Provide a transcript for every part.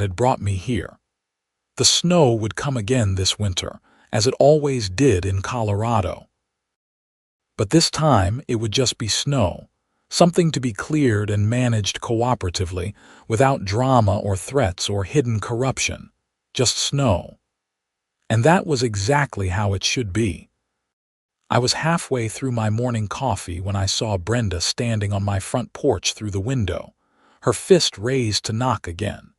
had brought me here. The snow would come again this winter, as it always did in Colorado. But this time it would just be snow, something to be cleared and managed cooperatively, without drama or threats or hidden corruption. Just snow. And that was exactly how it should be. I was halfway through my morning coffee when I saw Brenda standing on my front porch through the window, her fist raised to knock again,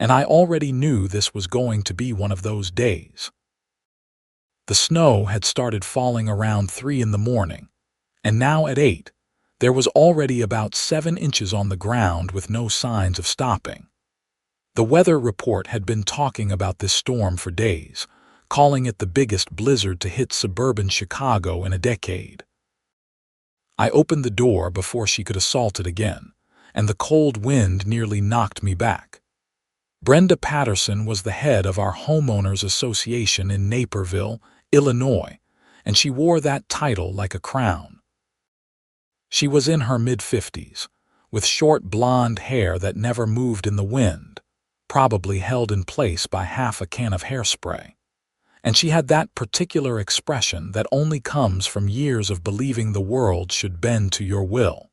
and I already knew this was going to be one of those days. The snow had started falling around 3 in the morning, and now at 8, there was already about 7 inches on the ground with no signs of stopping. The weather report had been talking about this storm for days, calling it the biggest blizzard to hit suburban Chicago in a decade. I opened the door before she could assault it again, and the cold wind nearly knocked me back. Brenda Patterson was the head of our homeowners association in Naperville, Illinois, and she wore that title like a crown. She was in her mid-50s, with short blonde hair that never moved in the wind, probably held in place by half a can of hairspray. And she had that particular expression that only comes from years of believing the world should bend to your will.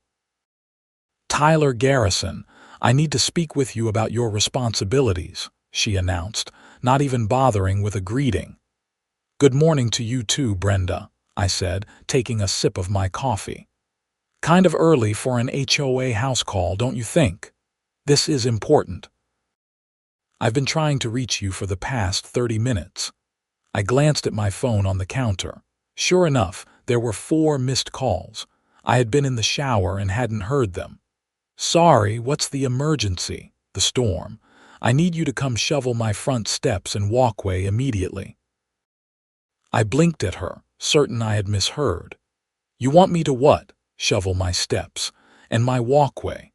"Tyler Garrison, I need to speak with you about your responsibilities," she announced, not even bothering with a greeting. "Good morning to you too, Brenda," I said, taking a sip of my coffee. "Kind of early for an HOA house call, don't you think? This is important." "I've been trying to reach you for the past 30 minutes. I glanced at my phone on the counter. Sure enough, there were 4 missed calls. I had been in the shower and hadn't heard them. "Sorry, what's the emergency?" "The storm. I need you to come shovel my front steps and walkway immediately." I blinked at her, certain I had misheard. "You want me to what?" "Shovel my steps and my walkway.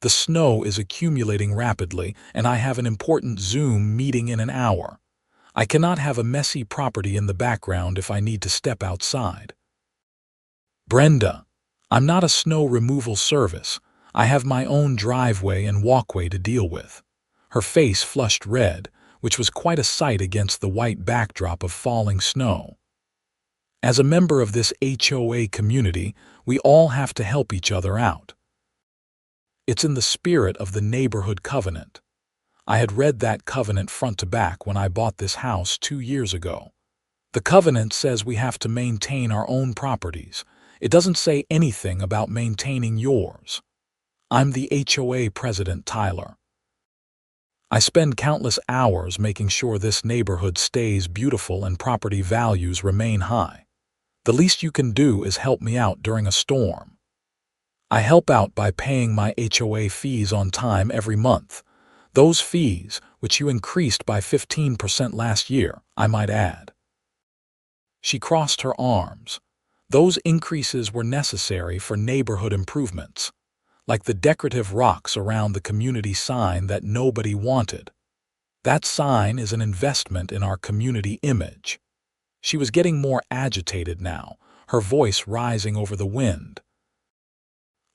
The snow is accumulating rapidly, and I have an important Zoom meeting in an hour. I cannot have a messy property in the background if I need to step outside." "Brenda, I'm not a snow removal service. I have my own driveway and walkway to deal with." Her face flushed red, which was quite a sight against the white backdrop of falling snow. As a member of this HOA community, we all have to help each other out. It's in the spirit of the neighborhood covenant. I had read that covenant front to back when I bought this house 2 years ago. The covenant says we have to maintain our own properties. It doesn't say anything about maintaining yours. I'm the HOA president, Tyler. I spend countless hours making sure this neighborhood stays beautiful and property values remain high. The least you can do is help me out during a storm. I help out by paying my HOA fees on time every month. Those fees, which you increased by 15% last year, I might add. She crossed her arms. Those increases were necessary for neighborhood improvements, like the decorative rocks around the community sign that nobody wanted. That sign is an investment in our community image. She was getting more agitated now, her voice rising over the wind.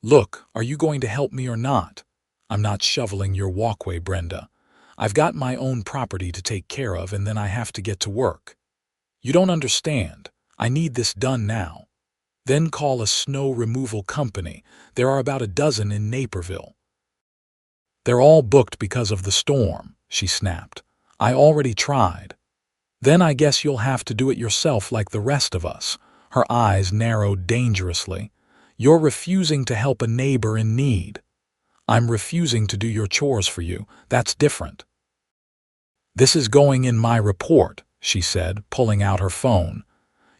"Look, are you going to help me or not? I'm not shoveling your walkway, Brenda. I've got my own property to take care of, and then I have to get to work. You don't understand. I need this done now. Then call a snow removal company. There are about a dozen in Naperville." "They're all booked because of the storm," she snapped. "I already tried." "Then I guess you'll have to do it yourself like the rest of us." Her eyes narrowed dangerously. "You're refusing to help a neighbor in need." "I'm refusing to do your chores for you. That's different." "This is going in my report," she said, pulling out her phone.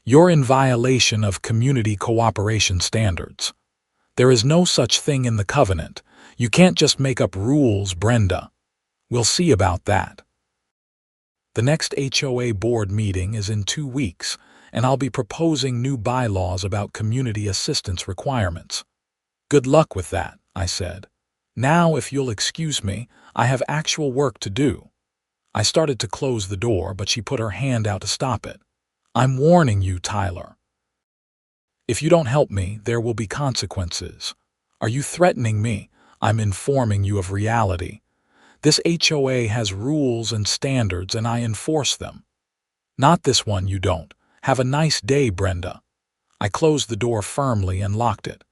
"You're in violation of community cooperation standards. There is no such thing in the covenant. You can't just make up rules, Brenda. We'll see about that." The next HOA board meeting is in 2 weeks, and I'll be proposing new bylaws about community assistance requirements. "Good luck with that," I said. "Now, if you'll excuse me, I have actual work to do." I started to close the door, but she put her hand out to stop it. "I'm warning you, Tyler. If you don't help me, there will be consequences." "Are you threatening me?" "I'm informing you of reality. This HOA has rules and standards and I enforce them. Not this one, you don't. Have a nice day, Brenda. I closed the door firmly and locked it.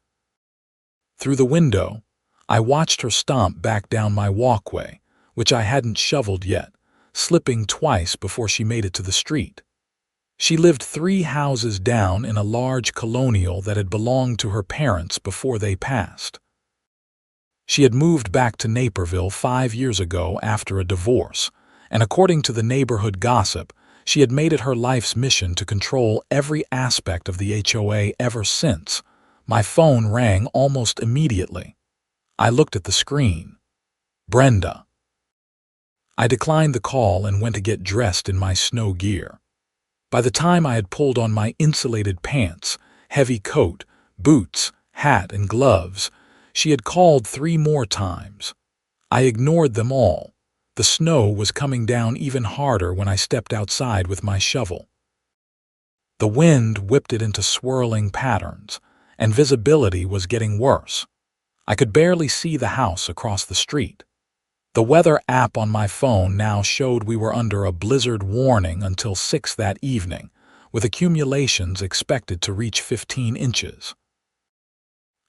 Through the window, I watched her stomp back down my walkway, which I hadn't shoveled yet, slipping twice before she made it to the street. She lived 3 houses down in a large colonial that had belonged to her parents before they passed. She had moved back to Naperville 5 years ago after a divorce, and according to the neighborhood gossip, she had made it her life's mission to control every aspect of the HOA ever since. My phone rang almost immediately. I looked at the screen. Brenda. I declined the call and went to get dressed in my snow gear. By the time I had pulled on my insulated pants, heavy coat, boots, hat, and gloves, she had called 3 more times. I ignored them all. The snow was coming down even harder when I stepped outside with my shovel. The wind whipped it into swirling patterns, and visibility was getting worse. I could barely see the house across the street. The weather app on my phone now showed we were under a blizzard warning until 6 that evening, with accumulations expected to reach 15 inches.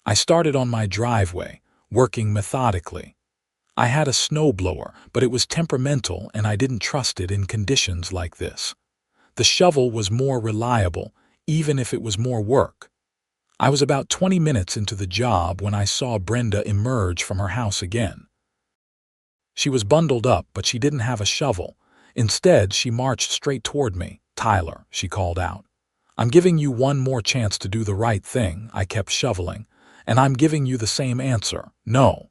I started on my driveway, working methodically. I had a snowblower, but it was temperamental and I didn't trust it in conditions like this. The shovel was more reliable, even if it was more work. I was about 20 minutes into the job when I saw Brenda emerge from her house again. She was bundled up, but she didn't have a shovel. Instead, she marched straight toward me. "Tyler," she called out. "I'm giving you one more chance to do the right thing." I kept shoveling. "And I'm giving you the same answer. No.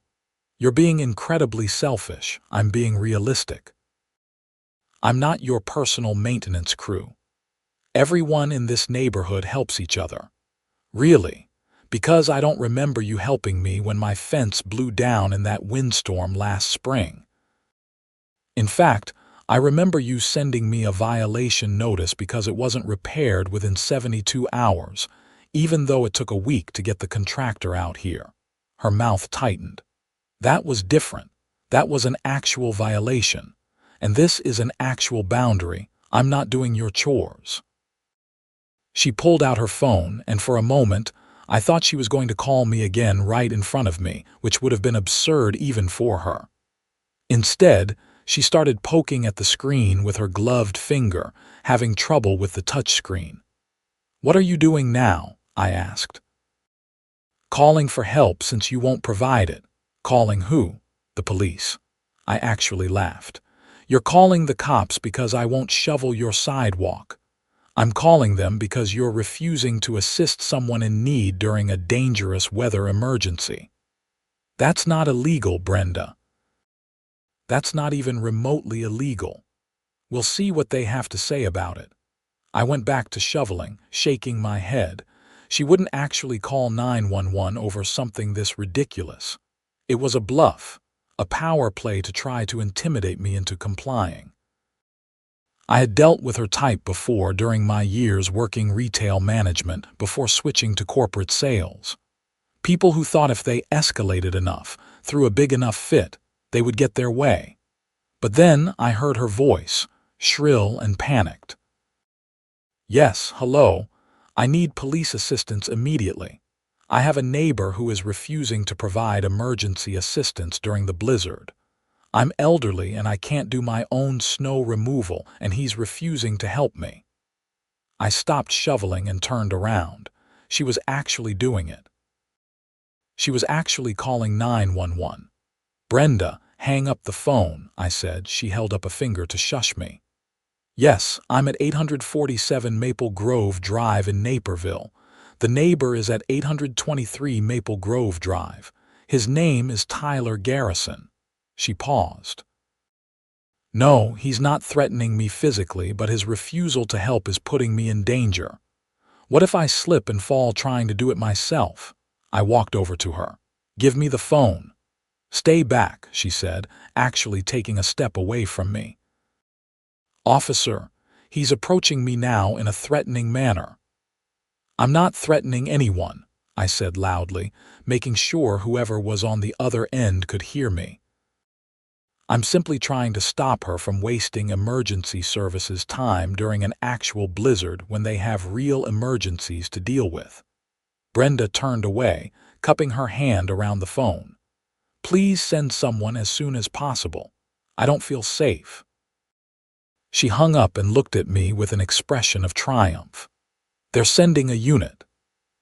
You're being incredibly selfish. I'm being realistic. I'm not your personal maintenance crew. Everyone in this neighborhood helps each other. Really, because I don't remember you helping me when my fence blew down in that windstorm last spring. In fact, I remember you sending me a violation notice because it wasn't repaired within 72 hours, even though it took a week to get the contractor out here." Her mouth tightened. "That was different. That was an actual violation. And this is an actual boundary. I'm not doing your chores." She pulled out her phone, and for a moment, I thought she was going to call me again right in front of me, which would have been absurd even for her. Instead, she started poking at the screen with her gloved finger, having trouble with the touch screen. "What are you doing now?" I asked. "Calling for help since you won't provide it." "Calling who?" "The police." I actually laughed. "You're calling the cops because I won't shovel your sidewalk. I'm calling them because you're refusing to assist someone in need during a dangerous weather emergency. That's not illegal, Brenda. That's not even remotely illegal. We'll see what they have to say about it." I went back to shoveling, shaking my head. She wouldn't actually call 911 over something this ridiculous. It was a bluff, a power play to try to intimidate me into complying. I had dealt with her type before during my years working retail management before switching to corporate sales. People who thought if they escalated enough, threw a big enough fit, they would get their way. But then I heard her voice, shrill and panicked. "Yes, hello. I need police assistance immediately. I have a neighbor who is refusing to provide emergency assistance during the blizzard. I'm elderly and I can't do my own snow removal, and he's refusing to help me." I stopped shoveling and turned around. She was actually doing it. She was actually calling 911. "Brenda, hang up the phone," I said. She held up a finger to shush me. "Yes, I'm at 847 Maple Grove Drive in Naperville. The neighbor is at 823 Maple Grove Drive. His name is Tyler Garrison." She paused. "No, he's not threatening me physically, but his refusal to help is putting me in danger. What if I slip and fall trying to do it myself?" I walked over to her. "Give me the phone." "Stay back," she said, actually taking a step away from me. "Officer, he's approaching me now in a threatening manner." "I'm not threatening anyone," I said loudly, making sure whoever was on the other end could hear me. I'm simply trying to stop her from wasting emergency services time during an actual blizzard when they have real emergencies to deal with. Brenda turned away, cupping her hand around the phone. Please send someone as soon as possible. I don't feel safe. She hung up and looked at me with an expression of triumph. They're sending a unit.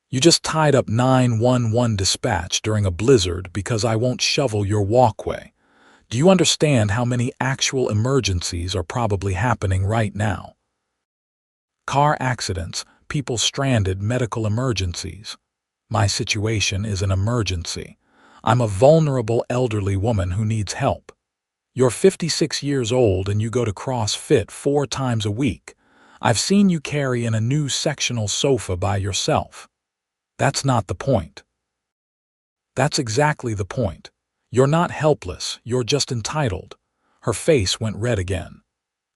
You just tied up 911 dispatch during a blizzard because I won't shovel your walkway. Do you understand how many actual emergencies are probably happening right now? Car accidents, people stranded, medical emergencies. My situation is an emergency. I'm a vulnerable elderly woman who needs help. You're 56 years old and you go to CrossFit 4 times a week. I've seen you carry in a new sectional sofa by yourself. That's not the point. That's exactly the point. You're not helpless, you're just entitled. Her face went red again.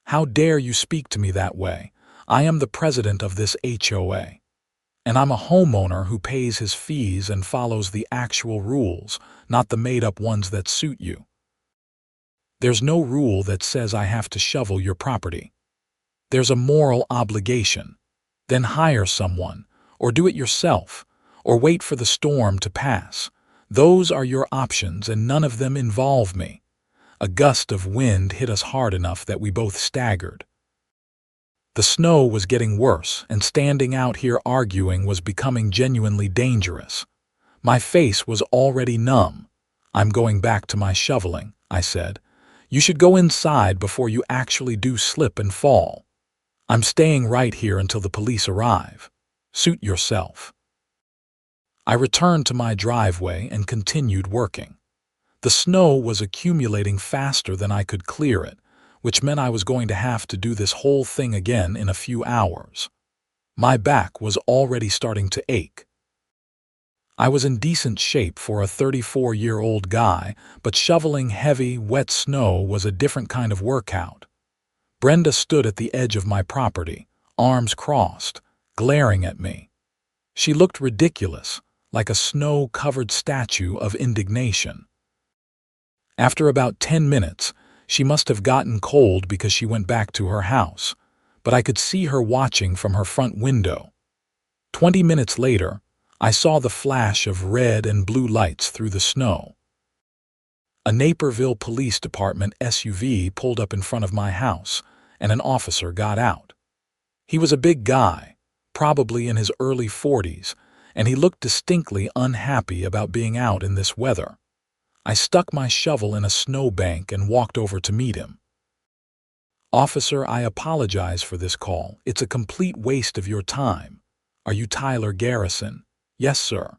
How dare you speak to me that way? I am the president of this HOA. And I'm a homeowner who pays his fees and follows the actual rules, not the made-up ones that suit you. There's no rule that says I have to shovel your property. There's a moral obligation. Then hire someone, or do it yourself, or wait for the storm to pass. Those are your options and none of them involve me. A gust of wind hit us hard enough that we both staggered. The snow was getting worse, and standing out here arguing was becoming genuinely dangerous. My face was already numb. I'm going back to my shoveling, I said. You should go inside before you actually do slip and fall. I'm staying right here until the police arrive. Suit yourself. I returned to my driveway and continued working. The snow was accumulating faster than I could clear it, which meant I was going to have to do this whole thing again in a few hours. My back was already starting to ache. I was in decent shape for a 34-year-old guy, but shoveling heavy, wet snow was a different kind of workout. Brenda stood at the edge of my property, arms crossed, glaring at me. She looked ridiculous, like a snow-covered statue of indignation. After about 10 minutes, she must have gotten cold because she went back to her house, but I could see her watching from her front window. 20 minutes later, I saw the flash of red and blue lights through the snow. A Naperville Police Department SUV pulled up in front of my house, and an officer got out. He was a big guy, probably in his early 40s, and he looked distinctly unhappy about being out in this weather. I stuck my shovel in a snowbank and walked over to meet him. Officer, I apologize for this call. It's a complete waste of your time. Are you Tyler Garrison? Yes, sir.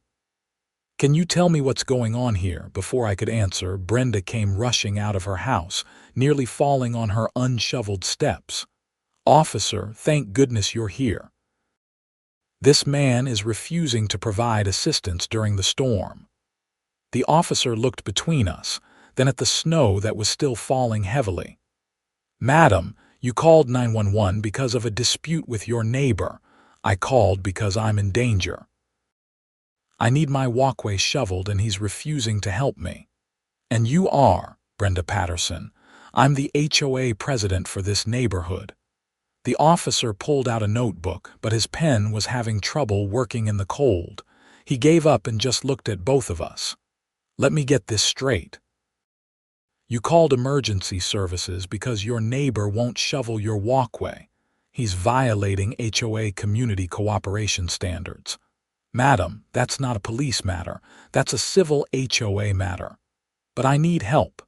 Can you tell me what's going on here? Before I could answer, Brenda came rushing out of her house, nearly falling on her unshoveled steps. Officer, thank goodness you're here. This man is refusing to provide assistance during the storm. The officer looked between us, then at the snow that was still falling heavily. Madam, you called 911 because of a dispute with your neighbor. I called because I'm in danger. I need my walkway shoveled and he's refusing to help me. And you are, Brenda Patterson. I'm the HOA president for this neighborhood. The officer pulled out a notebook, but his pen was having trouble working in the cold. He gave up and just looked at both of us. Let me get this straight. You called emergency services because your neighbor won't shovel your walkway. He's violating HOA community cooperation standards. Madam, that's not a police matter. That's a civil HOA matter. But I need help.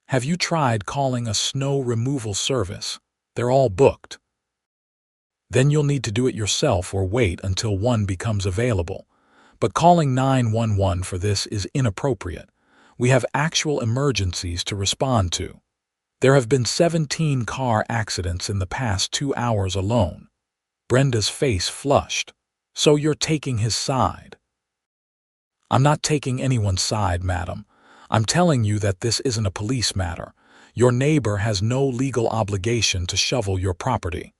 Have you tried calling a snow removal service? They're all booked. Then you'll need to do it yourself or wait until one becomes available. But calling 911 for this is inappropriate. We have actual emergencies to respond to. There have been 17 car accidents in the past 2 hours alone. Brenda's face flushed. So you're taking his side. I'm not taking anyone's side, madam. I'm telling you that this isn't a police matter. Your neighbor has no legal obligation to shovel your property.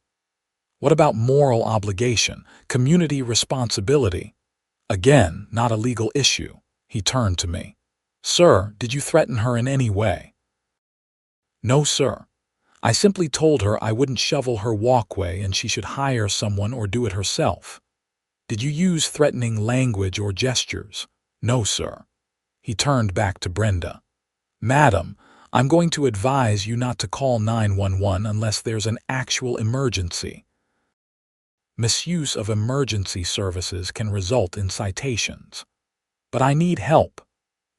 What about moral obligation, community responsibility? Again, not a legal issue. He turned to me. Sir, did you threaten her in any way? No, sir. I simply told her I wouldn't shovel her walkway and she should hire someone or do it herself. Did you use threatening language or gestures? No, sir. He turned back to Brenda. Madam, I'm going to advise you not to call 911 unless there's an actual emergency. Misuse of emergency services can result in citations. But I need help.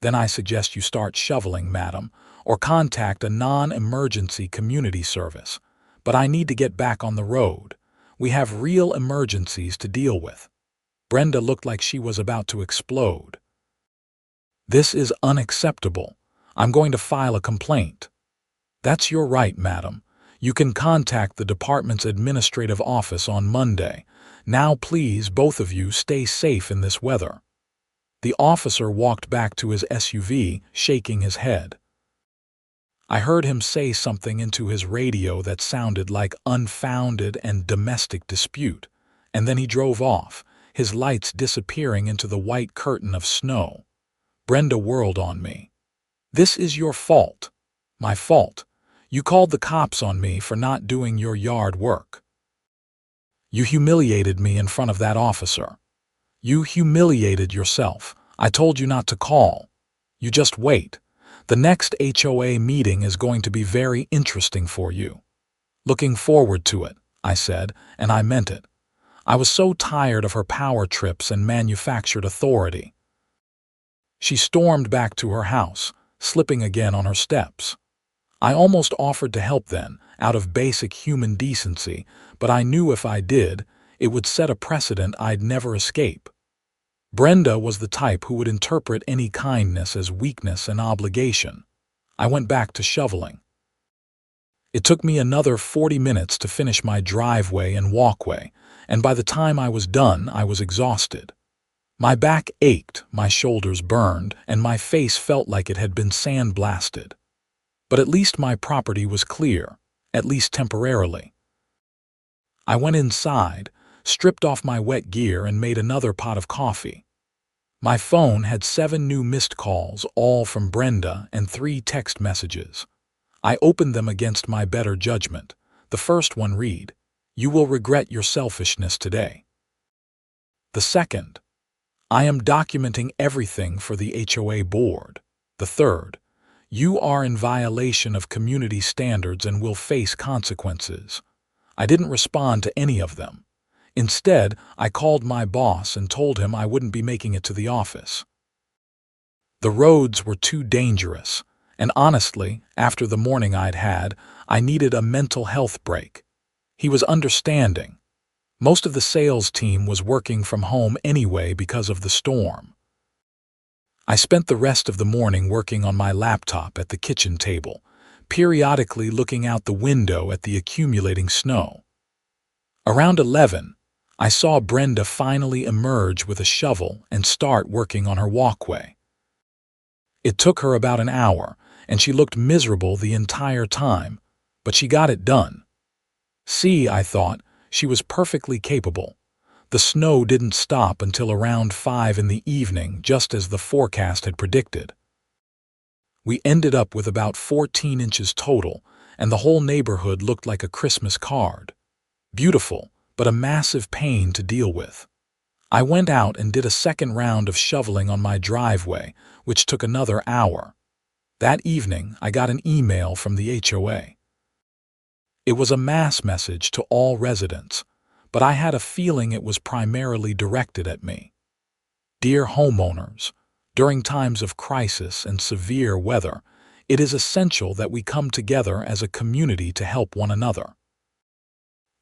Then I suggest you start shoveling, madam, or contact a non-emergency community service. But I need to get back on the road. We have real emergencies to deal with. Brenda looked like she was about to explode. This is unacceptable. I'm going to file a complaint. That's your right, madam. You can contact the department's administrative office on Monday. Now please, both of you, stay safe in this weather. The officer walked back to his SUV, shaking his head. I heard him say something into his radio that sounded like unfounded and domestic dispute, and then he drove off, his lights disappearing into the white curtain of snow. Brenda whirled on me. This is your fault. My fault. You called the cops on me for not doing your yard work. You humiliated me in front of that officer. You humiliated yourself. I told you not to call. You just wait. The next HOA meeting is going to be very interesting for you. Looking forward to it, I said, and I meant it. I was so tired of her power trips and manufactured authority. She stormed back to her house, slipping again on her steps. I almost offered to help then, out of basic human decency, but I knew if I did, it would set a precedent I'd never escape. Brenda was the type who would interpret any kindness as weakness and obligation. I went back to shoveling. It took me another 40 minutes to finish my driveway and walkway, and by the time I was done, I was exhausted. My back ached, my shoulders burned, and my face felt like it had been sandblasted. But at least my property was clear, at least temporarily. I went inside, stripped off my wet gear, and made another pot of coffee. My phone had 7 new missed calls, all from Brenda, and 3 text messages. I opened them against my better judgment. The first one read, "You will regret your selfishness today." The second, "I am documenting everything for the HOA board." The third, "You are in violation of community standards and will face consequences." I didn't respond to any of them. Instead, I called my boss and told him I wouldn't be making it to the office. The roads were too dangerous, and honestly, after the morning I'd had, I needed a mental health break. He was understanding. Most of the sales team was working from home anyway because of the storm. I spent the rest of the morning working on my laptop at the kitchen table, periodically looking out the window at the accumulating snow. Around 11, I saw Brenda finally emerge with a shovel and start working on her walkway. It took her about an hour, and she looked miserable the entire time, but she got it done. See, I thought, she was perfectly capable. The snow didn't stop until around 5 in the evening, just as the forecast had predicted. We ended up with about 14 inches total, and the whole neighborhood looked like a Christmas card. Beautiful, but a massive pain to deal with. I went out and did a second round of shoveling on my driveway, which took another hour. That evening, I got an email from the HOA. It was a mass message to all residents, but I had a feeling it was primarily directed at me. Dear homeowners, during times of crisis and severe weather, it is essential that we come together as a community to help one another.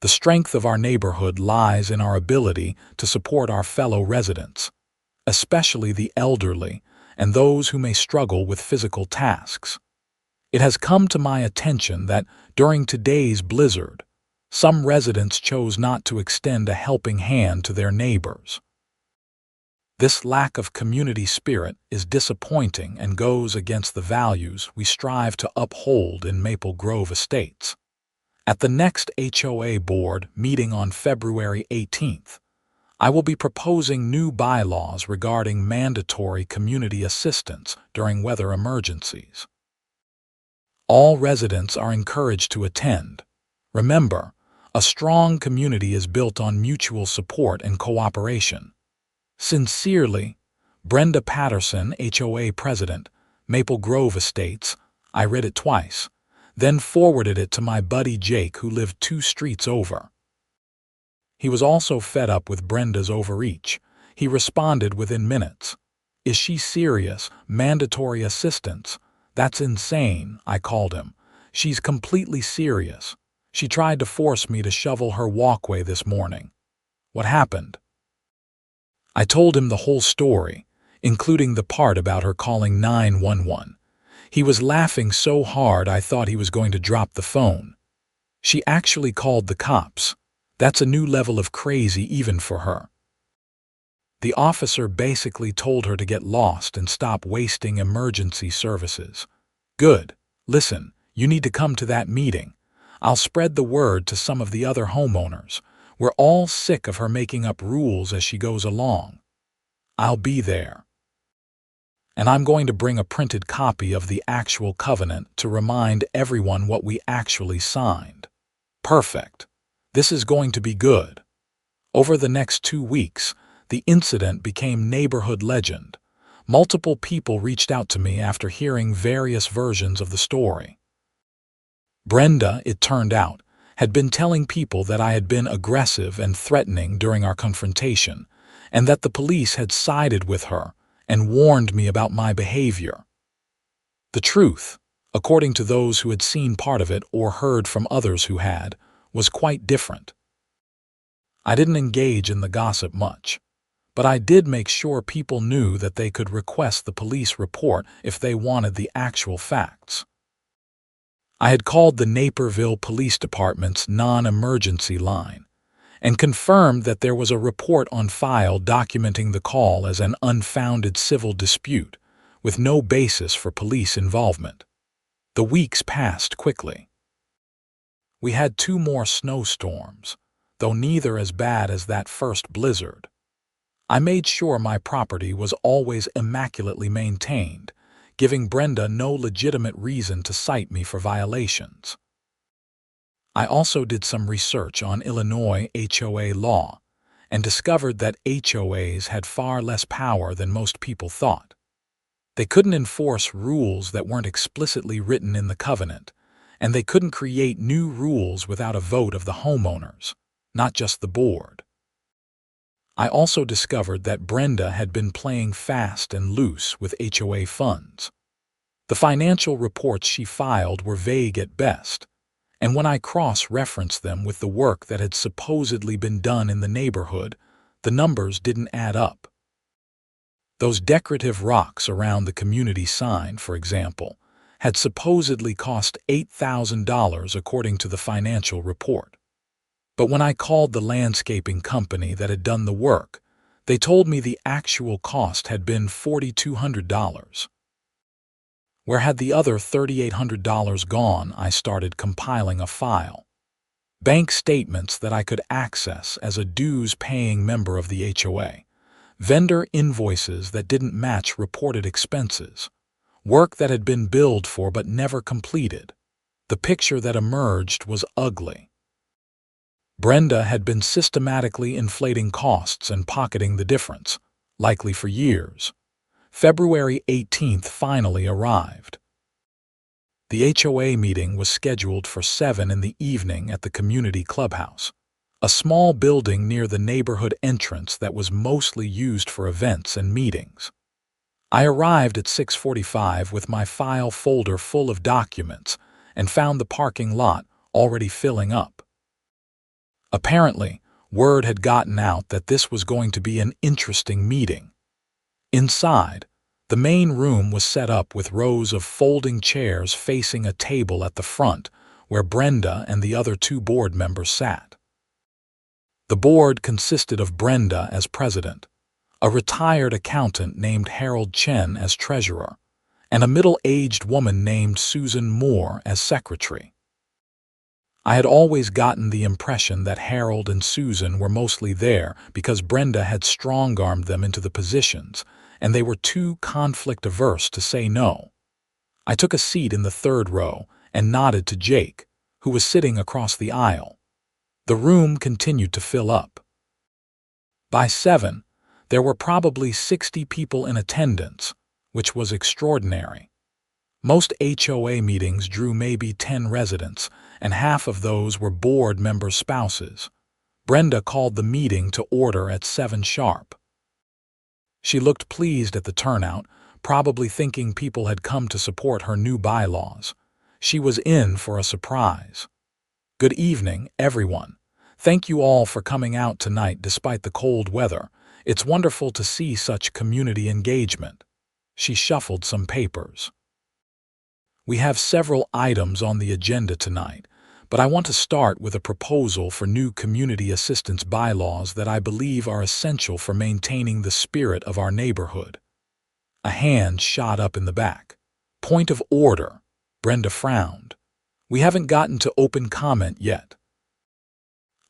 The strength of our neighborhood lies in our ability to support our fellow residents, especially the elderly and those who may struggle with physical tasks. It has come to my attention that during today's blizzard, some residents chose not to extend a helping hand to their neighbors. This lack of community spirit is disappointing and goes against the values we strive to uphold in Maple Grove Estates. At the next HOA board meeting on February 18th, I will be proposing new bylaws regarding mandatory community assistance during weather emergencies. All residents are encouraged to attend. Remember, a strong community is built on mutual support and cooperation. Sincerely, Brenda Patterson, HOA President, Maple Grove Estates. I read it twice, then forwarded it to my buddy Jake, who lived 2 streets over. He was also fed up with Brenda's overreach. He responded within minutes. "Is she serious? Mandatory assistance? That's insane," I called him. "She's completely serious. She tried to force me to shovel her walkway this morning." "What happened?" I told him the whole story, including the part about her calling 911. He was laughing so hard I thought he was going to drop the phone. "She actually called the cops. That's a new level of crazy even for her. The officer basically told her to get lost and stop wasting emergency services." "Good. Listen, you need to come to that meeting. I'll spread the word to some of the other homeowners. We're all sick of her making up rules as she goes along." "I'll be there. And I'm going to bring a printed copy of the actual covenant to remind everyone what we actually signed." "Perfect. This is going to be good." Over the next 2 weeks, the incident became neighborhood legend. Multiple people reached out to me after hearing various versions of the story. Brenda, it turned out, had been telling people that I had been aggressive and threatening during our confrontation, and that the police had sided with her and warned me about my behavior. The truth, according to those who had seen part of it or heard from others who had, was quite different. I didn't engage in the gossip much, but I did make sure people knew that they could request the police report if they wanted the actual facts. I had called the Naperville Police Department's non-emergency line and confirmed that there was a report on file documenting the call as an unfounded civil dispute with no basis for police involvement. The weeks passed quickly. We had 2 more snowstorms, though neither as bad as that first blizzard. I made sure my property was always immaculately maintained, giving Brenda no legitimate reason to cite me for violations. I also did some research on Illinois HOA law and discovered that HOAs had far less power than most people thought. They couldn't enforce rules that weren't explicitly written in the covenant, and they couldn't create new rules without a vote of the homeowners, not just the board. I also discovered that Brenda had been playing fast and loose with HOA funds. The financial reports she filed were vague at best, and when I cross-referenced them with the work that had supposedly been done in the neighborhood, the numbers didn't add up. Those decorative rocks around the community sign, for example, had supposedly cost $8,000 according to the financial report. But when I called the landscaping company that had done the work, they told me the actual cost had been $4,200. Where had the other $3,800 gone? I started compiling a file. Bank statements that I could access as a dues-paying member of the HOA, vendor invoices that didn't match reported expenses, work that had been billed for but never completed. The picture that emerged was ugly. Brenda had been systematically inflating costs and pocketing the difference, likely for years. February 18th finally arrived. The HOA meeting was scheduled for 7 in the evening at the community clubhouse, a small building near the neighborhood entrance that was mostly used for events and meetings. I arrived at 6:45 with my file folder full of documents and found the parking lot already filling up. Apparently, word had gotten out that this was going to be an interesting meeting. Inside, the main room was set up with rows of folding chairs facing a table at the front where Brenda and the other 2 board members sat. The board consisted of Brenda as president, a retired accountant named Harold Chen as treasurer, and a middle-aged woman named Susan Moore as secretary. I had always gotten the impression that Harold and Susan were mostly there because Brenda had strong-armed them into the positions, and they were too conflict-averse to say no. I took a seat in the 3rd row and nodded to Jake, who was sitting across the aisle. The room continued to fill up. By 7, there were probably 60 people in attendance, which was extraordinary. Most HOA meetings drew maybe 10 residents, and half of those were board members' spouses. Brenda called the meeting to order at 7 sharp. She looked pleased at the turnout, probably thinking people had come to support her new bylaws. She was in for a surprise. "Good evening, everyone. Thank you all for coming out tonight despite the cold weather. It's wonderful to see such community engagement." She shuffled some papers. "We have several items on the agenda tonight, but I want to start with a proposal for new community assistance bylaws that I believe are essential for maintaining the spirit of our neighborhood." A hand shot up in the back. "Point of order." Brenda frowned. "We haven't gotten to open comment yet."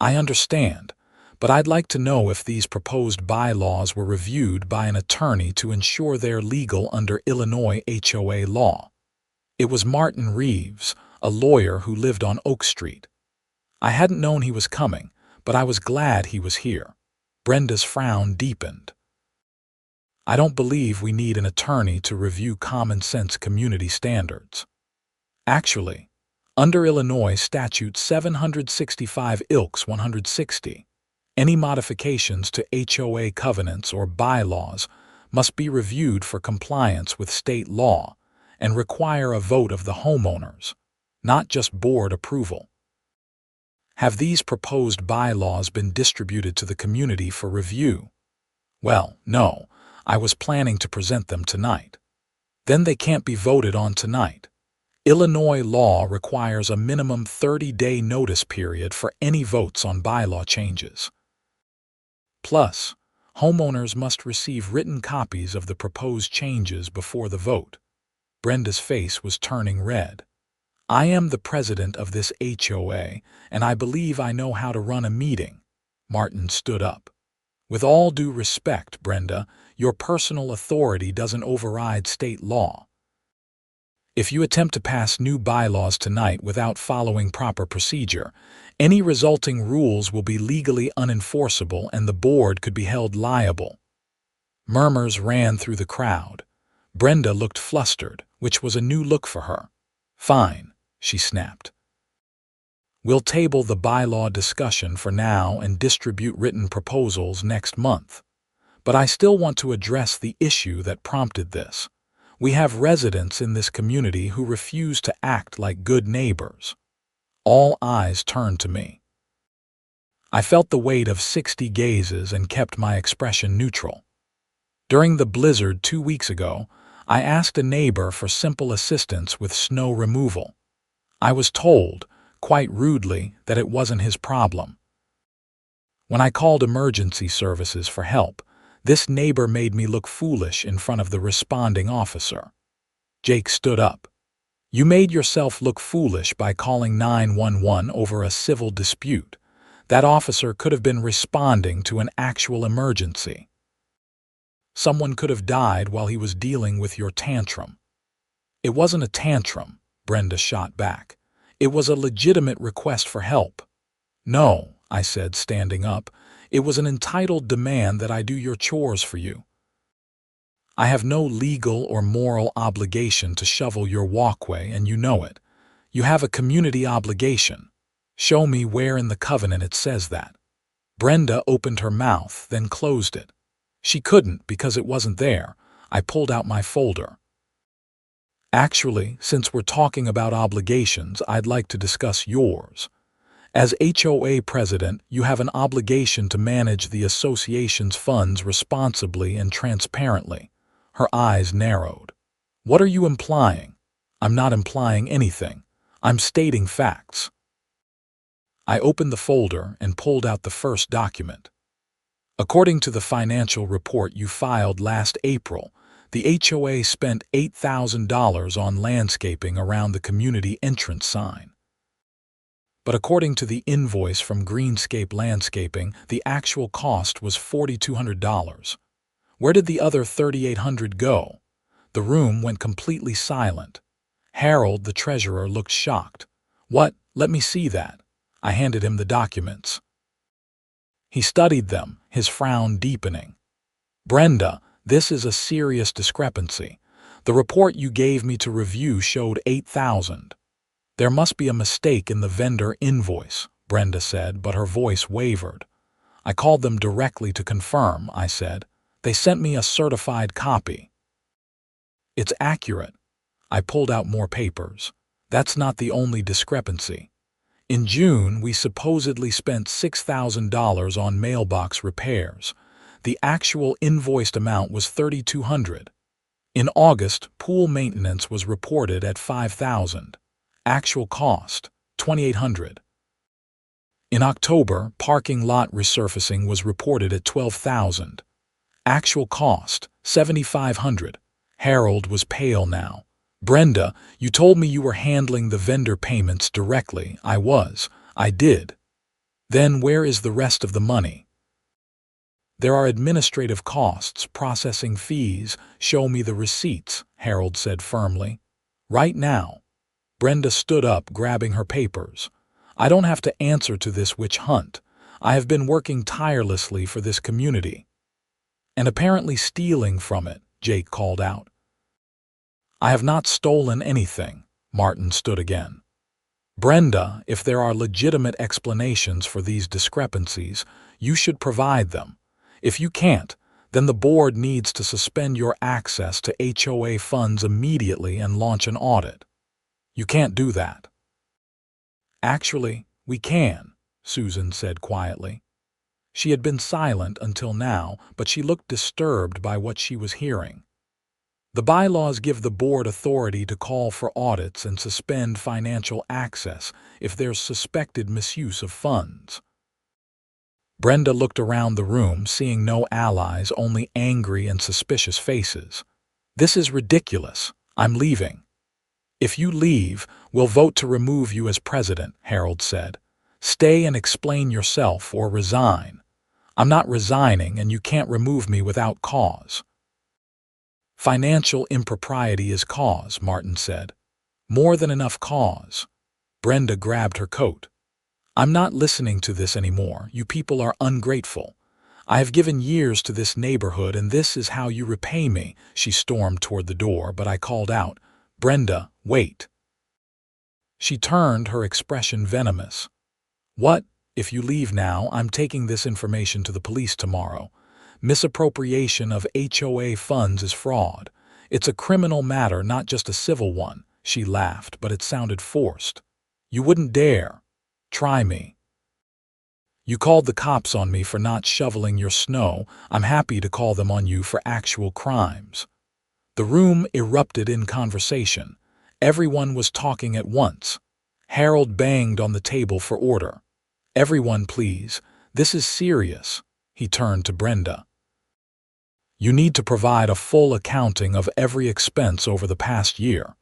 "I understand, but I'd like to know if these proposed bylaws were reviewed by an attorney to ensure they're legal under Illinois HOA law." It was Martin Reeves, a lawyer who lived on Oak Street. I hadn't known he was coming, but I was glad he was here. Brenda's frown deepened. "I don't believe we need an attorney to review common-sense community standards. Actually, under Illinois Statute 765 Ilks 160, any modifications to HOA covenants or bylaws must be reviewed for compliance with state law and require a vote of the homeowners, not just board approval." "Have these proposed bylaws been distributed to the community for review?" "Well, no. I was planning to present them tonight." "Then they can't be voted on tonight. Illinois law requires a minimum 30-day notice period for any votes on bylaw changes. Plus, homeowners must receive written copies of the proposed changes before the vote." Brenda's face was turning red. "I am the president of this HOA, and I believe I know how to run a meeting." Martin stood up. "With all due respect, Brenda, your personal authority doesn't override state law. If you attempt to pass new bylaws tonight without following proper procedure, any resulting rules will be legally unenforceable and the board could be held liable." Murmurs ran through the crowd. Brenda looked flustered, which was a new look for her. "Fine," she snapped. "We'll table the bylaw discussion for now and distribute written proposals next month. But I still want to address the issue that prompted this. We have residents in this community who refuse to act like good neighbors." All eyes turned to me. I felt the weight of 60 gazes and kept my expression neutral. During the blizzard 2 weeks ago, I asked a neighbor for simple assistance with snow removal. I was told, quite rudely, that it wasn't his problem. When I called emergency services for help, this neighbor made me look foolish in front of the responding officer. Jake stood up. "You made yourself look foolish by calling 911 over a civil dispute. That officer could have been responding to an actual emergency. Someone could have died while he was dealing with your tantrum." "It wasn't a tantrum," Brenda shot back. "It was a legitimate request for help." "No," I said, standing up. "It was an entitled demand that I do your chores for you. I have no legal or moral obligation to shovel your walkway, and you know it. You have a community obligation. Show me where in the covenant it says that." Brenda opened her mouth, then closed it. She couldn't because it wasn't there. I pulled out my folder. "Actually, since we're talking about obligations, I'd like to discuss yours. As HOA president, you have an obligation to manage the association's funds responsibly and transparently." Her eyes narrowed. "What are you implying?" "I'm not implying anything. I'm stating facts." I opened the folder and pulled out the first document. "According to the financial report you filed last April, the HOA spent $8,000 on landscaping around the community entrance sign. But according to the invoice from Greenscape Landscaping, the actual cost was $4,200. Where did the other $3,800 go?" The room went completely silent. Harold, the treasurer, looked shocked. "What? Let me see that." I handed him the documents. He studied them, his frown deepening. "Brenda, this is a serious discrepancy. The report you gave me to review showed 8,000. There must be a mistake in the vendor invoice," Brenda said, but her voice wavered. "I called them directly to confirm," I said. "They sent me a certified copy." "It's accurate." I pulled out more papers. "That's not the only discrepancy. In June, we supposedly spent $6,000 on mailbox repairs. The actual invoiced amount was $3,200. In August, pool maintenance was reported at $5,000. Actual cost, $2,800. In October, parking lot resurfacing was reported at $12,000. Actual cost, $7,500. Harold was pale now. "Brenda, you told me you were handling the vendor payments directly." "I was. I did." "Then where is the rest of the money?" "There are administrative costs, processing fees. Show me the receipts," Harold said firmly. "Right now." Brenda stood up, grabbing her papers. "I don't have to answer to this witch hunt. I have been working tirelessly for this community." "And apparently stealing from it," Jake called out. "I have not stolen anything." Martin stood again. "Brenda, if there are legitimate explanations for these discrepancies, you should provide them. If you can't, then the board needs to suspend your access to HOA funds immediately and launch an audit." "You can't do that." "Actually, we can," Susan said quietly. She had been silent until now, but she looked disturbed by what she was hearing. "The bylaws give the board authority to call for audits and suspend financial access if there's suspected misuse of funds." Brenda looked around the room, seeing no allies, only angry and suspicious faces. "This is ridiculous. I'm leaving." "If you leave, we'll vote to remove you as president," Harold said. "Stay and explain yourself or resign." "I'm not resigning, and you can't remove me without cause." "Financial impropriety is cause," Martin said. "More than enough cause." Brenda grabbed her coat. "I'm not listening to this anymore. You people are ungrateful. I have given years to this neighborhood, and this is how you repay me." She stormed toward the door, but I called out, "Brenda, wait." She turned, her expression venomous. "What? If you leave now, I'm taking this information to the police tomorrow. Misappropriation of HOA funds is fraud. It's a criminal matter, not just a civil one." She laughed, but it sounded forced. "You wouldn't dare. Try me. You called the cops on me for not shoveling your snow. I'm happy to call them on you for actual crimes." The room erupted in conversation. Everyone was talking at once. Harold banged on the table for order. "Everyone, please. This is serious." He turned to Brenda. "You need to provide a full accounting of every expense over the past year.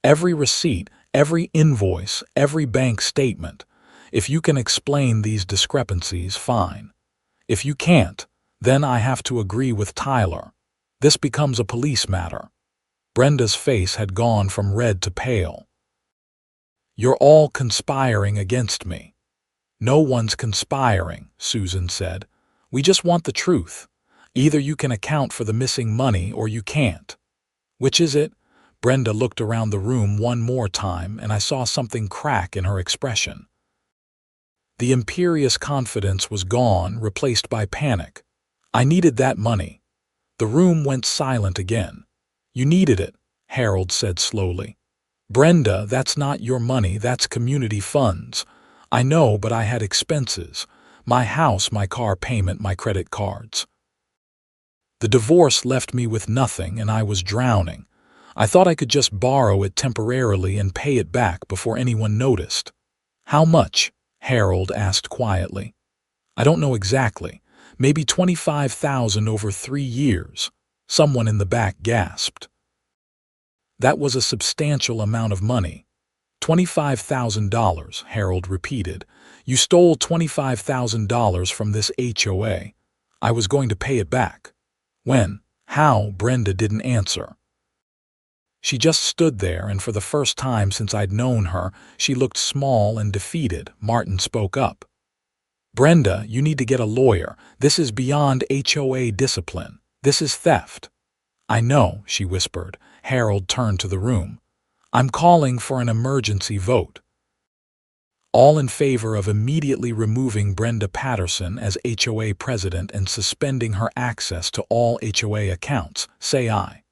Every receipt, every invoice, every bank statement. If you can explain these discrepancies, fine. If you can't, then I have to agree with Tyler. This becomes a police matter." Brenda's face had gone from red to pale. "You're all conspiring against me." "No one's conspiring," Susan said. "We just want the truth. Either you can account for the missing money or you can't." "Which is it?" Brenda looked around the room one more time, and I saw something crack in her expression. The imperious confidence was gone, replaced by panic. "I needed that money." The room went silent again. "You needed it," Harold said slowly. "Brenda, that's not your money, that's community funds." "I know, but I had expenses. My house, my car payment, my credit cards. The divorce left me with nothing, and I was drowning. I thought I could just borrow it temporarily and pay it back before anyone noticed." "How much?" Harold asked quietly. "I don't know exactly. Maybe 25,000 over 3 years. Someone in the back gasped. "That was a substantial amount of money." $25,000, Harold repeated. "You stole $25,000 from this HOA. I was going to pay it back." "When? How?" Brenda didn't answer. She just stood there, and for the first time since I'd known her, she looked small and defeated. Martin spoke up. "Brenda, you need to get a lawyer. This is beyond HOA discipline. This is theft." "I know," she whispered. Harold turned to the room. "I'm calling for an emergency vote. All in favor of immediately removing Brenda Patterson as HOA president and suspending her access to all HOA accounts, say aye."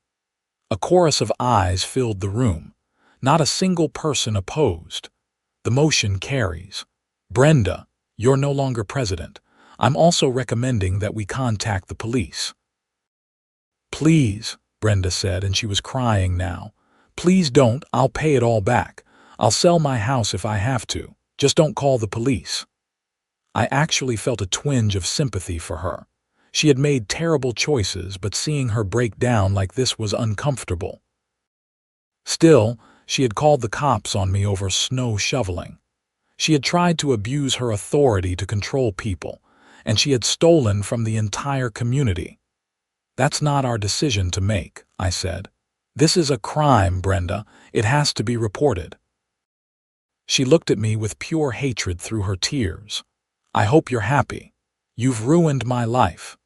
A chorus of ayes filled the room. Not a single person opposed. The motion carries. "Brenda, you're no longer president. I'm also recommending that we contact the police." "Please," Brenda said, and she was crying now. "Please don't. I'll pay it all back. I'll sell my house if I have to. Just don't call the police." I actually felt a twinge of sympathy for her. She had made terrible choices, but seeing her break down like this was uncomfortable. Still, she had called the cops on me over snow shoveling. She had tried to abuse her authority to control people, and she had stolen from the entire community. "That's not our decision to make," I said. "This is a crime, Brenda. It has to be reported." She looked at me with pure hatred through her tears. "I hope you're happy. You've ruined my life.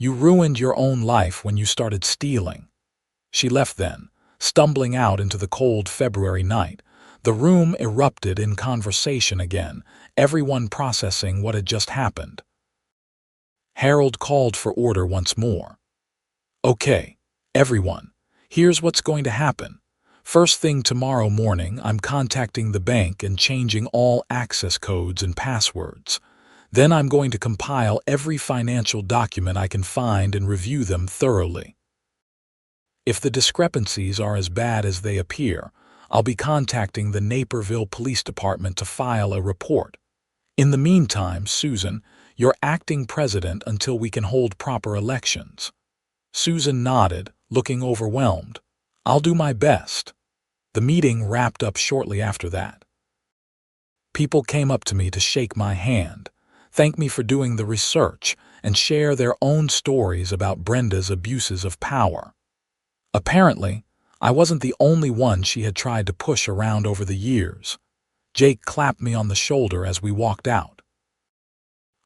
You ruined your own life when you started stealing." She left then, stumbling out into the cold February night. The room erupted in conversation again, everyone processing what had just happened. Harold called for order once more. "Okay, everyone, here's what's going to happen. First thing tomorrow morning, I'm contacting the bank and changing all access codes and passwords. Then I'm going to compile every financial document I can find and review them thoroughly. If the discrepancies are as bad as they appear, I'll be contacting the Naperville Police Department to file a report. In the meantime, Susan, you're acting president until we can hold proper elections." Susan nodded, looking overwhelmed. "I'll do my best." The meeting wrapped up shortly after that. People came up to me to shake my hand, thank me for doing the research, and share their own stories about Brenda's abuses of power. Apparently, I wasn't the only one she had tried to push around over the years. Jake clapped me on the shoulder as we walked out.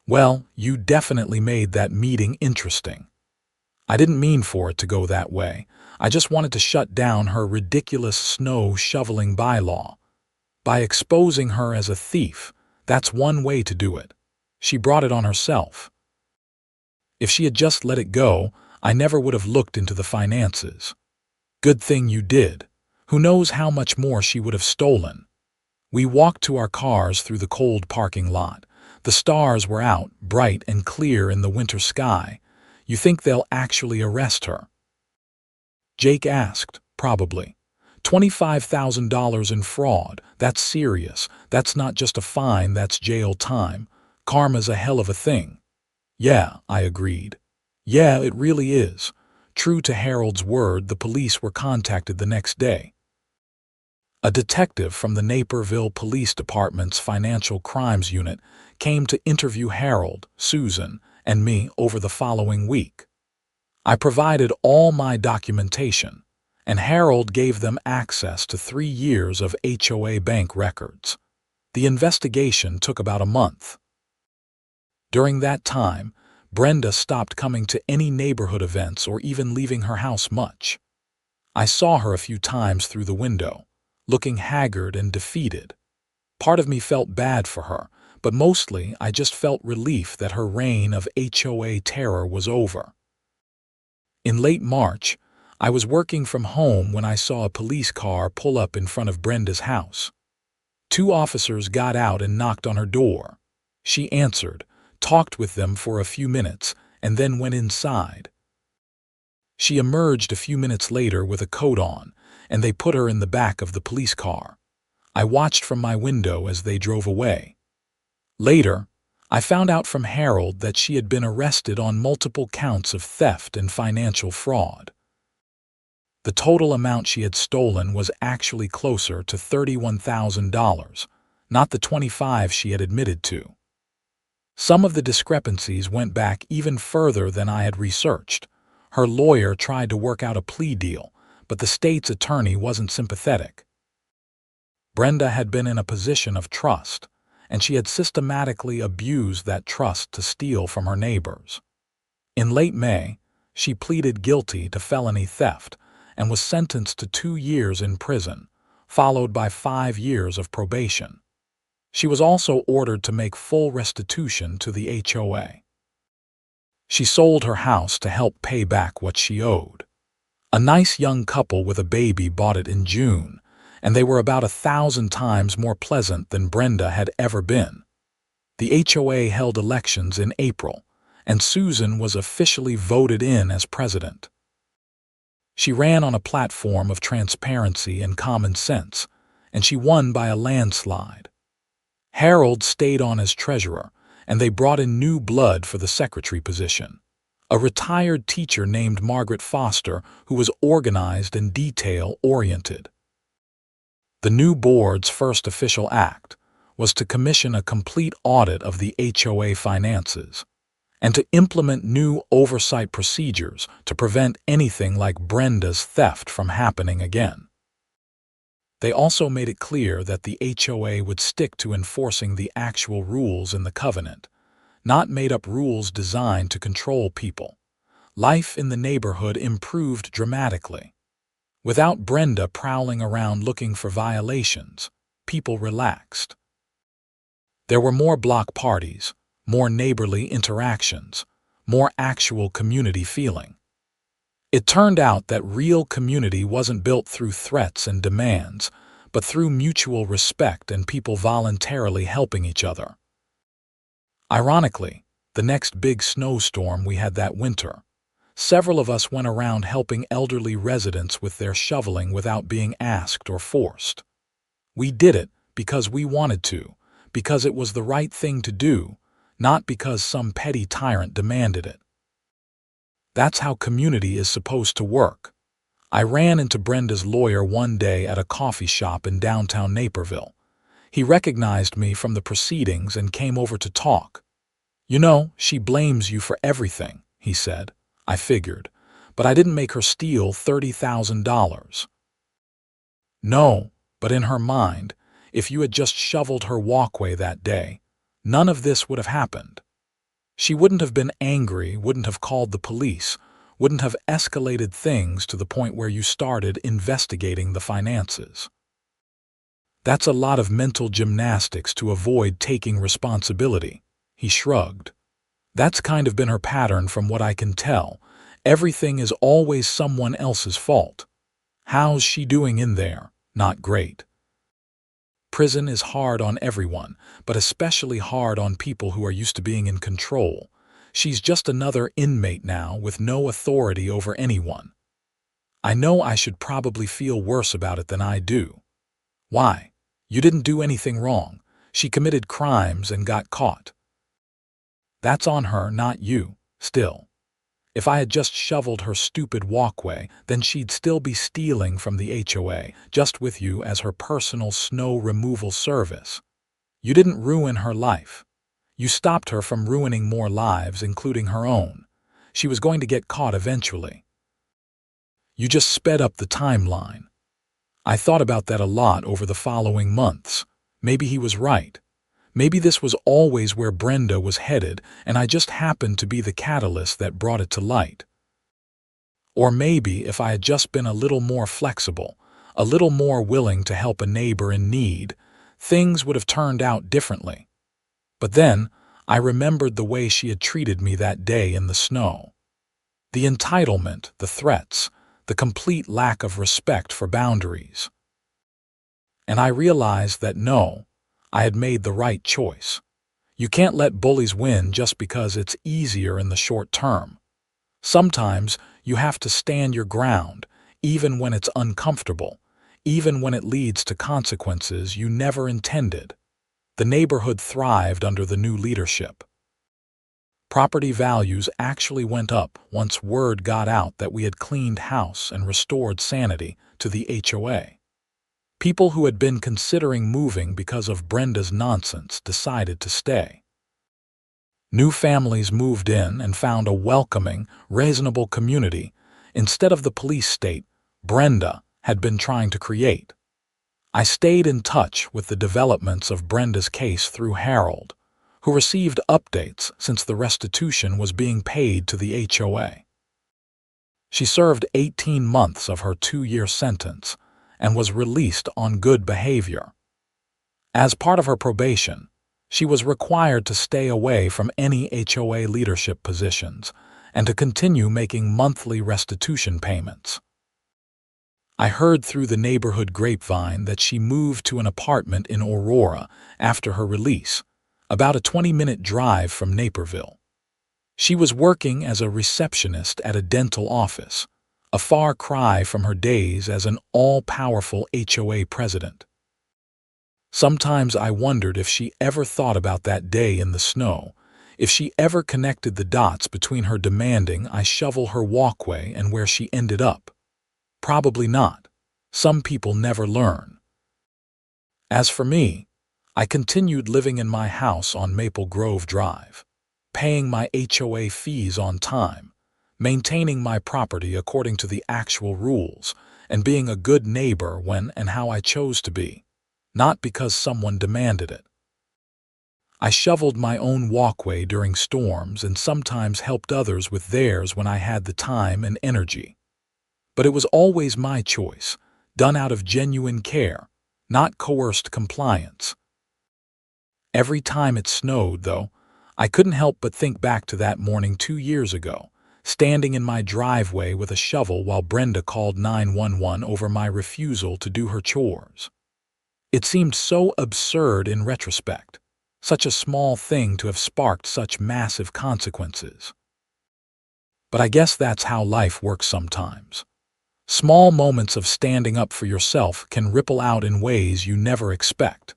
"Well, you definitely made that meeting interesting. I didn't mean for it to go that way. I just wanted to shut down her ridiculous snow shoveling bylaw. By exposing her as a thief, that's one way to do it. She brought it on herself. If she had just let it go, I never would have looked into the finances. Good thing you did. Who knows how much more she would have stolen." We walked to our cars through the cold parking lot. The stars were out, bright and clear in the winter sky. "You think they'll actually arrest her?" Jake asked. "Probably. $25,000 in fraud. That's serious. That's not just a fine, that's jail time. Karma's a hell of a thing." "Yeah," I agreed. "Yeah, it really is." True to Harold's word, the police were contacted the next day. A detective from the Naperville Police Department's Financial Crimes Unit came to interview Harold, Susan, and me over the following week. I provided all my documentation, and Harold gave them access to 3 years of HOA bank records. The investigation took about a month. During that time, Brenda stopped coming to any neighborhood events or even leaving her house much. I saw her a few times through the window, looking haggard and defeated. Part of me felt bad for her, but mostly I just felt relief that her reign of HOA terror was over. In late March, I was working from home when I saw a police car pull up in front of Brenda's house. 2 officers got out and knocked on her door. She answered, talked with them for a few minutes, and then went inside. She emerged a few minutes later with a coat on, and they put her in the back of the police car. I watched from my window as they drove away. Later, I found out from Harold that she had been arrested on multiple counts of theft and financial fraud. The total amount she had stolen was actually closer to $31,000, not the $25,000 she had admitted to. Some of the discrepancies went back even further than I had researched. Her lawyer tried to work out a plea deal, but the state's attorney wasn't sympathetic. Brenda had been in a position of trust, and she had systematically abused that trust to steal from her neighbors. In late May, she pleaded guilty to felony theft and was sentenced to 2 years in prison, followed by 5 years of probation. She was also ordered to make full restitution to the HOA. She sold her house to help pay back what she owed. A nice young couple with a baby bought it in June, and they were about 1,000 times more pleasant than Brenda had ever been. The HOA held elections in April, and Susan was officially voted in as president. She ran on a platform of transparency and common sense, and she won by a landslide. Harold stayed on as treasurer, and they brought in new blood for the secretary position, a retired teacher named Margaret Foster who was organized and detail-oriented. The new board's first official act was to commission a complete audit of the HOA finances and to implement new oversight procedures to prevent anything like Brenda's theft from happening again. They also made it clear that the HOA would stick to enforcing the actual rules in the covenant, not made-up rules designed to control people. Life in the neighborhood improved dramatically. Without Brenda prowling around looking for violations, people relaxed. There were more block parties, more neighborly interactions, more actual community feeling. It turned out that real community wasn't built through threats and demands, but through mutual respect and people voluntarily helping each other. Ironically, the next big snowstorm we had that winter, several of us went around helping elderly residents with their shoveling without being asked or forced. We did it because we wanted to, because it was the right thing to do, not because some petty tyrant demanded it. That's how community is supposed to work. I ran into Brenda's lawyer one day at a coffee shop in downtown Naperville. He recognized me from the proceedings and came over to talk. "You know, she blames you for everything," he said. I figured, but I didn't make her steal $30,000. No, but in her mind, if you had just shoveled her walkway that day, none of this would have happened. She wouldn't have been angry, wouldn't have called the police, wouldn't have escalated things to the point where you started investigating the finances. That's a lot of mental gymnastics to avoid taking responsibility, he shrugged. That's kind of been her pattern from what I can tell. Everything is always someone else's fault. How's she doing in there? Not great. Prison is hard on everyone, but especially hard on people who are used to being in control. She's just another inmate now with no authority over anyone. I know I should probably feel worse about it than I do. Why? You didn't do anything wrong. She committed crimes and got caught. That's on her, not you, still. If I had just shoveled her stupid walkway, then she'd still be stealing from the HOA, just with you as her personal snow removal service. You didn't ruin her life. You stopped her from ruining more lives, including her own. She was going to get caught eventually. You just sped up the timeline. I thought about that a lot over the following months. Maybe he was right. Maybe this was always where Brenda was headed, and I just happened to be the catalyst that brought it to light. Or maybe if I had just been a little more flexible, a little more willing to help a neighbor in need, things would have turned out differently. But then, I remembered the way she had treated me that day in the snow. The entitlement, the threats, the complete lack of respect for boundaries. And I realized that no, I had made the right choice. You can't let bullies win just because it's easier in the short term. Sometimes you have to stand your ground, even when it's uncomfortable, even when it leads to consequences you never intended. The neighborhood thrived under the new leadership. Property values actually went up once word got out that we had cleaned house and restored sanity to the HOA. People who had been considering moving because of Brenda's nonsense decided to stay. New families moved in and found a welcoming, reasonable community. Instead of the police state, Brenda had been trying to create. I stayed in touch with the developments of Brenda's case through Harold, who received updates since the restitution was being paid to the HOA. She served 18 months of her 2-year sentence and was released on good behavior. As part of her probation, she was required to stay away from any HOA leadership positions and to continue making monthly restitution payments. I heard through the neighborhood grapevine that she moved to an apartment in Aurora after her release, about a 20-minute drive from Naperville. She was working as a receptionist at a dental office, a far cry from her days as an all-powerful HOA president. Sometimes I wondered if she ever thought about that day in the snow, if she ever connected the dots between her demanding I shovel her walkway and where she ended up. Probably not. Some people never learn. As for me, I continued living in my house on Maple Grove Drive, paying my HOA fees on time, maintaining my property according to the actual rules, and being a good neighbor when and how I chose to be, not because someone demanded it. I shoveled my own walkway during storms and sometimes helped others with theirs when I had the time and energy. But it was always my choice, done out of genuine care, not coerced compliance. Every time it snowed, though, I couldn't help but think back to that morning 2 years ago, standing in my driveway with a shovel while Brenda called 911 over my refusal to do her chores. It seemed so absurd in retrospect, such a small thing to have sparked such massive consequences. But I guess that's how life works sometimes. Small moments of standing up for yourself can ripple out in ways you never expect.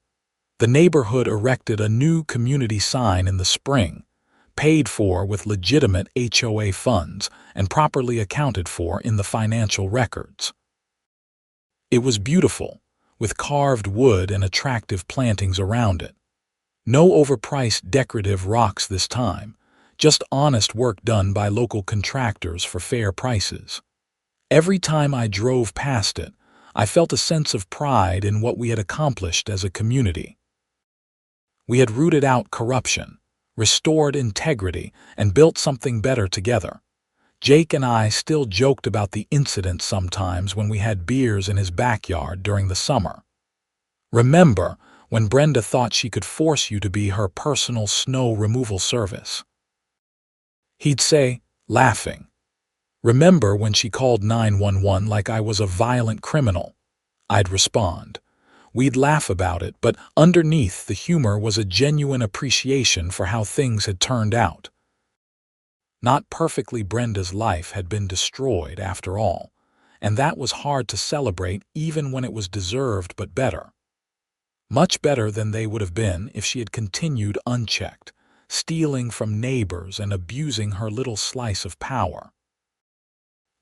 The neighborhood erected a new community sign in the spring, paid for with legitimate HOA funds and properly accounted for in the financial records. It was beautiful, with carved wood and attractive plantings around it. No overpriced decorative rocks this time, just honest work done by local contractors for fair prices. Every time I drove past it, I felt a sense of pride in what we had accomplished as a community. We had rooted out corruption, restored integrity, and built something better together. Jake and I still joked about the incident sometimes when we had beers in his backyard during the summer. Remember when Brenda thought she could force you to be her personal snow removal service? He'd say, laughing, "Remember when she called 911 like I was a violent criminal?" I'd respond. We'd laugh about it, but underneath the humor was a genuine appreciation for how things had turned out. Not perfectly, Brenda's life had been destroyed after all, and that was hard to celebrate even when it was deserved, but better. Much better than they would have been if she had continued unchecked, stealing from neighbors and abusing her little slice of power.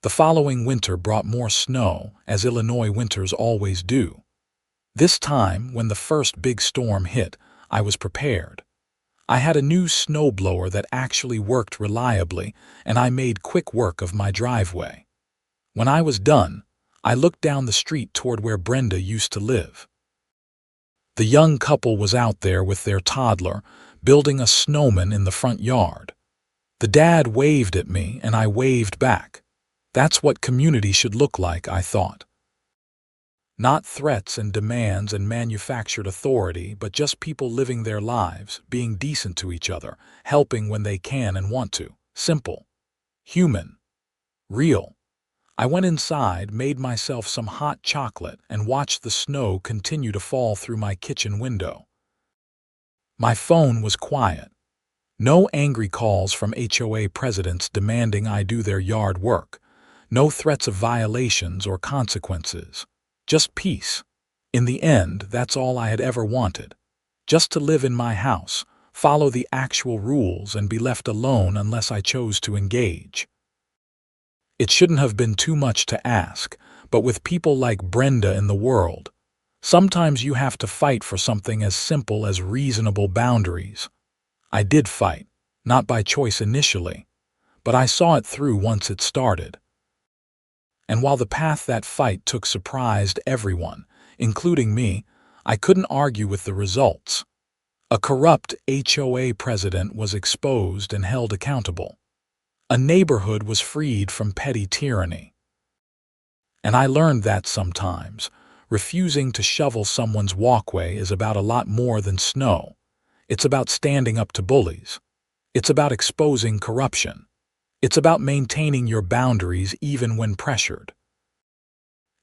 The following winter brought more snow, as Illinois winters always do. This time, when the first big storm hit, I was prepared. I had a new snowblower that actually worked reliably, and I made quick work of my driveway. When I was done, I looked down the street toward where Brenda used to live. The young couple was out there with their toddler, building a snowman in the front yard. The dad waved at me, and I waved back. That's what community should look like, I thought. Not threats and demands and manufactured authority, but just people living their lives, being decent to each other, helping when they can and want to. Simple. Human. Real. I went inside, made myself some hot chocolate, and watched the snow continue to fall through my kitchen window. My phone was quiet. No angry calls from HOA presidents demanding I do their yard work. No threats of violations or consequences. Just peace. In the end, that's all I had ever wanted. Just to live in my house, follow the actual rules, and be left alone unless I chose to engage. It shouldn't have been too much to ask, but with people like Brenda in the world, sometimes you have to fight for something as simple as reasonable boundaries. I did fight, not by choice initially, but I saw it through once it started. And while the path that fight took surprised everyone, including me, I couldn't argue with the results. A corrupt HOA president was exposed and held accountable. A neighborhood was freed from petty tyranny. And I learned that sometimes, refusing to shovel someone's walkway is about a lot more than snow. It's about standing up to bullies. It's about exposing corruption. It's about maintaining your boundaries even when pressured.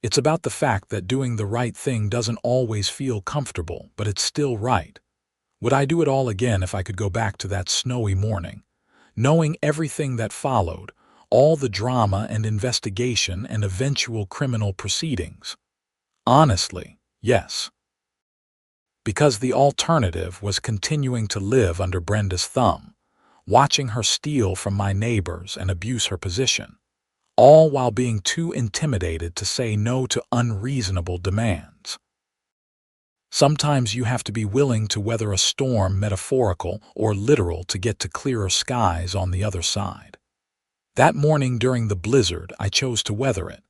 It's about the fact that doing the right thing doesn't always feel comfortable, but it's still right. Would I do it all again if I could go back to that snowy morning, knowing everything that followed, all the drama and investigation and eventual criminal proceedings? Honestly, yes. Because the alternative was continuing to live under Brenda's thumb, watching her steal from my neighbors and abuse her position, all while being too intimidated to say no to unreasonable demands. Sometimes you have to be willing to weather a storm, metaphorical or literal, to get to clearer skies on the other side. That morning during the blizzard, I chose to weather it,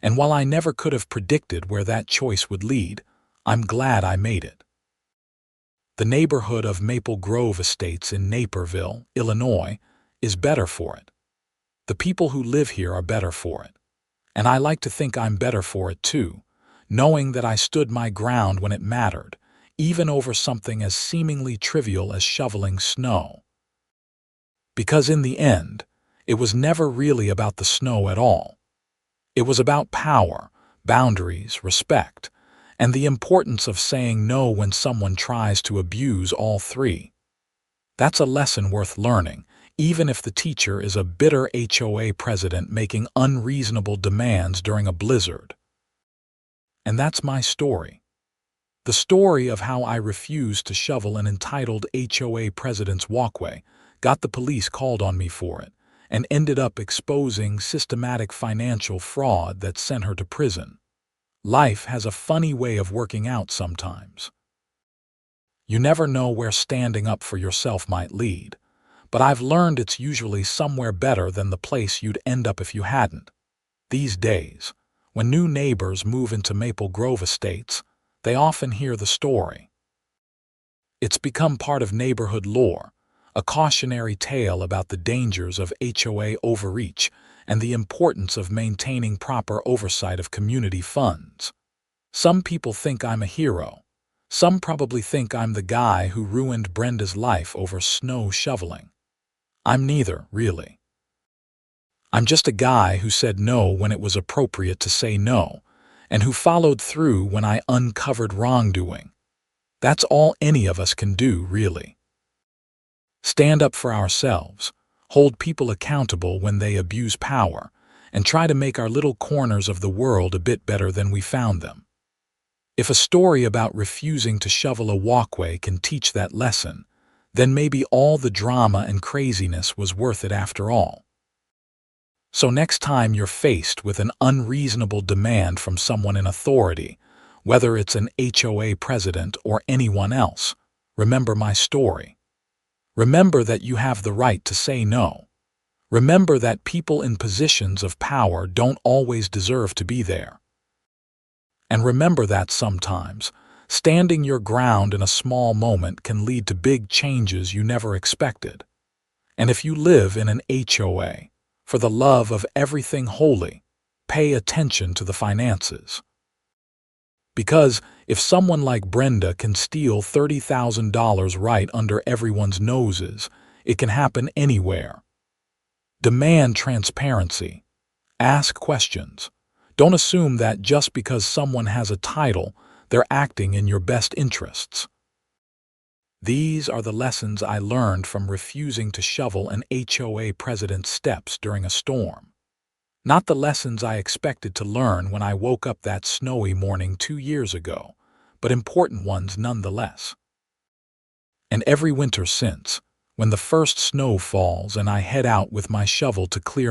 and while I never could have predicted where that choice would lead, I'm glad I made it. The neighborhood of Maple Grove Estates in Naperville, Illinois, is better for it. The people who live here are better for it. And I like to think I'm better for it too, knowing that I stood my ground when it mattered, even over something as seemingly trivial as shoveling snow. Because in the end, it was never really about the snow at all. It was about power, boundaries, respect, and the importance of saying no when someone tries to abuse all three. That's a lesson worth learning, even if the teacher is a bitter HOA president making unreasonable demands during a blizzard. And that's my story. The story of how I refused to shovel an entitled HOA president's walkway, got the police called on me for it, and ended up exposing systematic financial fraud that sent her to prison. Life has a funny way of working out sometimes. You never know where standing up for yourself might lead, but I've learned it's usually somewhere better than the place you'd end up if you hadn't. These days, when new neighbors move into Maple Grove Estates, they often hear the story. It's become part of neighborhood lore, a cautionary tale about the dangers of HOA overreach and the importance of maintaining proper oversight of community funds. Some people think I'm a hero. Some probably think I'm the guy who ruined Brenda's life over snow shoveling. I'm neither, really. I'm just a guy who said no when it was appropriate to say no, and who followed through when I uncovered wrongdoing. That's all any of us can do, really. Stand up for ourselves, hold people accountable when they abuse power, and try to make our little corners of the world a bit better than we found them. If a story about refusing to shovel a walkway can teach that lesson, then maybe all the drama and craziness was worth it after all. So next time you're faced with an unreasonable demand from someone in authority, whether it's an HOA president or anyone else, remember my story. Remember that you have the right to say no. Remember that people in positions of power don't always deserve to be there. And remember that sometimes, standing your ground in a small moment can lead to big changes you never expected. And if you live in an HOA, for the love of everything holy, pay attention to the finances. Because if someone like Brenda can steal $30,000 right under everyone's noses, it can happen anywhere. Demand transparency. Ask questions. Don't assume that just because someone has a title, they're acting in your best interests. These are the lessons I learned from refusing to shovel an HOA president's steps during a storm. Not the lessons I expected to learn when I woke up that snowy morning 2 years ago, but important ones nonetheless. And every winter since, when the first snow falls and I head out with my shovel to clear